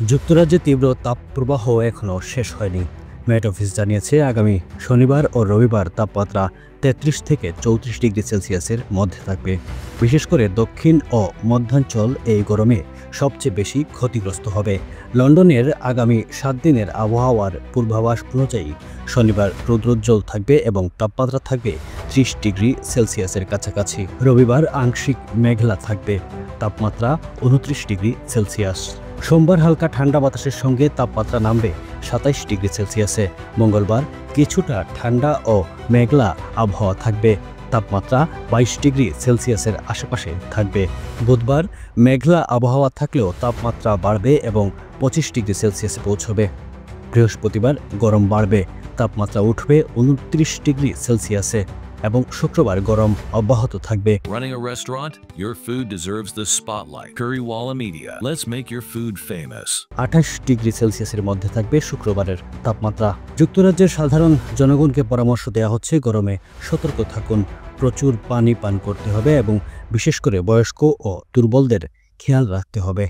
যুক্তরাজ্যে তীব্র তাপপ্রবাহ এখনও শেষ হয়নি। মেট অফিস জানিয়েছে আগামী শনিবার ও রবিবার তাপমাত্রা ৩৩ থেকে ৩৪ ডিগ্রি সেলসিয়াসের মধ্যে থাকবে। বিশেষ করে দক্ষিণ ও মধ্যাঞ্চল এই গরমে সবচেয়ে বেশি ক্ষতিগ্রস্ত হবে। লন্ডনের আগামী ৭ দিনের আবহাওয়ার পূর্বাভাস অনুযায়ী শনিবার রৌদ্রোজ্জ্বল থাকবে এবং তাপমাত্রা থাকবে ৩০ ডিগ্রি সেলসিয়াসের কাছাকাছি। রবিবার আংশিক মেঘলা থাকবে, তাপমাত্রা ২৯ ডিগ্রি সেলসিয়াস। সোমবার হালকা ঠান্ডা বাতাসের সঙ্গে তাপমাত্রা নামবে ২৭ ডিগ্রি সেলসিয়াসে। মঙ্গলবার কিছুটা ঠান্ডা ও মেঘলা আবহাওয়া থাকবে, তাপমাত্রা ২২ ডিগ্রি সেলসিয়াসের আশেপাশে থাকবে। বুধবার মেঘলা আবহাওয়া থাকলেও তাপমাত্রা বাড়বে এবং ২৫ ডিগ্রি সেলসিয়াসে পৌঁছবে। বৃহস্পতিবার গরম বাড়বে, তাপমাত্রা উঠবে ২৯ ডিগ্রি সেলসিয়াসে এবং শুক্রবার গরম অব্যাহত থাকবে। Running a restaurant? Your food deserves the spotlight. Currywalla Media. Let's make your food famous. ২৮ degree সেলসিয়াসের মধ্যে থাকবে শুক্রবারের তাপমাত্রা। যুক্তরাজ্যের সাধারণ জনগণকে পরামর্শ দেওয়া হচ্ছে গরমে সতর্ক থাকুন, প্রচুর পানি পান করতে হবে এবং বিশেষ করে বয়স্ক ও দুর্বলদের খেয়াল রাখতে হবে।